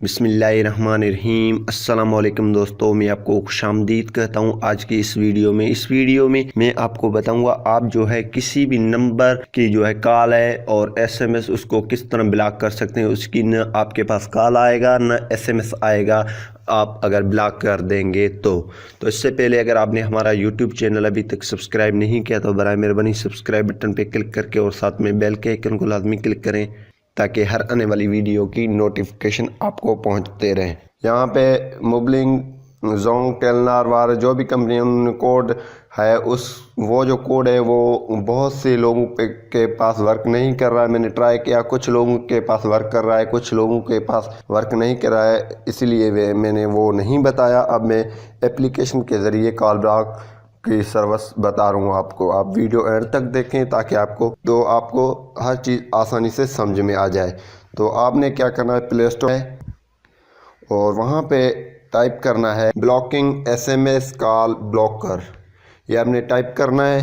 बिस्मिल्लाहिर्रहमानिर्रहीम। अस्सलाम वालेकुम दोस्तों, मैं आपको खुशामदीद कहता हूँ। आज की इस वीडियो में मैं आपको बताऊंगा आप जो है किसी भी नंबर की जो है कॉल है और एसएमएस उसको किस तरह ब्लॉक कर सकते हैं। उसकी न आपके पास कॉल आएगा न एसएमएस आएगा, आप अगर ब्लॉक कर देंगे तो इससे पहले अगर आपने हमारा यूट्यूब चैनल अभी तक सब्सक्राइब नहीं किया तो बराए मेहरबानी सब्सक्राइब बटन पर क्लिक करके और साथ में बेल के आइकन को लाजमी क्लिक करें ताकि हर आने वाली वीडियो की नोटिफिकेशन आपको पहुंचते रहें। यहाँ पे मोबलिंग जोंग टेलनार वार जो भी कंपनी उन कोड है वो जो कोड है वो बहुत से लोगों के पास वर्क नहीं कर रहा है। मैंने ट्राई किया, कुछ लोगों के पास वर्क कर रहा है, कुछ लोगों के पास वर्क नहीं कर रहा है, इसलिए मैंने वो नहीं बताया। अब मैं एप्लीकेशन के ज़रिए कॉल ब्लॉक की सर्विस बता रहा हूँ आपको। आप वीडियो एंड तक देखें ताकि आपको हर चीज़ आसानी से समझ में आ जाए। तो आपने क्या करना है, प्ले स्टोर है और वहाँ पे टाइप करना है ब्लॉकिंग एसएमएस कॉल ब्लॉकर। ये आपने टाइप करना है।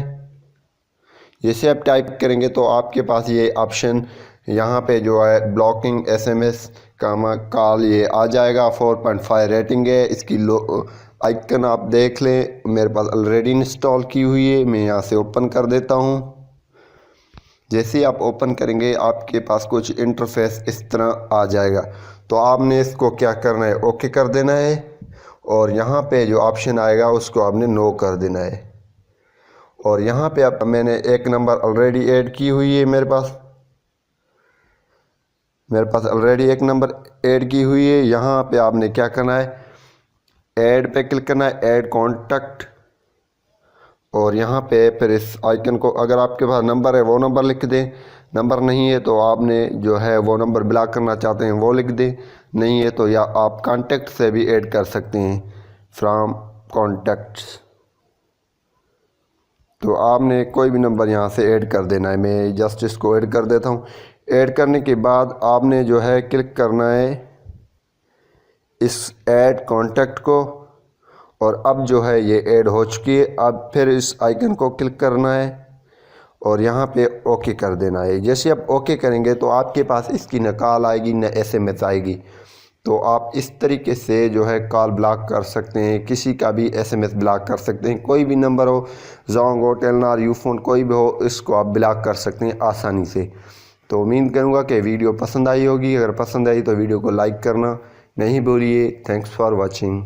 जैसे आप टाइप करेंगे तो आपके पास ये ऑप्शन यहाँ पे जो है ब्लॉकिंग एसएमएस का कॉल ये आ जाएगा। 4.5 रेटिंग है इसकी। आइकन आप देख लें, मेरे पास ऑलरेडी इंस्टॉल की हुई है। मैं यहाँ से ओपन कर देता हूँ। जैसे ही आप ओपन करेंगे आपके पास कुछ इंटरफेस इस तरह आ जाएगा। तो आपने इसको क्या करना है, ओके कर देना है और यहाँ पे जो ऑप्शन आएगा उसको आपने नो कर देना है। और यहाँ पे मैंने एक नंबर ऑलरेडी ऐड की हुई है। मेरे पास ऑलरेडी एक नंबर ऐड की हुई है। यहाँ पे आपने क्या करना है, ऐड पे क्लिक करना है, ऐड कॉन्टैक्ट। और यहाँ पे फिर इस आइकन को, अगर आपके पास नंबर है वो नंबर लिख दें, नंबर नहीं है तो आपने जो है वो नंबर ब्लॉक करना चाहते हैं वो लिख दें, नहीं है तो या आप कांटेक्ट से भी ऐड कर सकते हैं, फ्रॉम कॉन्टैक्ट्स। तो आपने कोई भी नंबर यहाँ से ऐड कर देना है। मैं जस्ट इसको ऐड कर देता हूँ। ऐड करने के बाद आपने जो है क्लिक करना है इस ऐड कॉन्टैक्ट को और अब जो है ये ऐड हो चुकी है। अब फिर इस आइकन को क्लिक करना है और यहाँ पे ओके कर देना है। जैसे आप ओके करेंगे तो आपके पास इसकी न कॉल आएगी न एसएमएस आएगी। तो आप इस तरीके से जो है कॉल ब्लॉक कर सकते हैं, किसी का भी एसएमएस ब्लॉक कर सकते हैं। कोई भी नंबर हो, जोंग हो, टेलनार, यूफोन कोई भी हो, इसको आप ब्लॉक कर सकते हैं आसानी से। तो उम्मीद करूँगा कि वीडियो पसंद आई होगी। अगर पसंद आई तो वीडियो को लाइक करना नहीं भूलिए। Thanks for watching.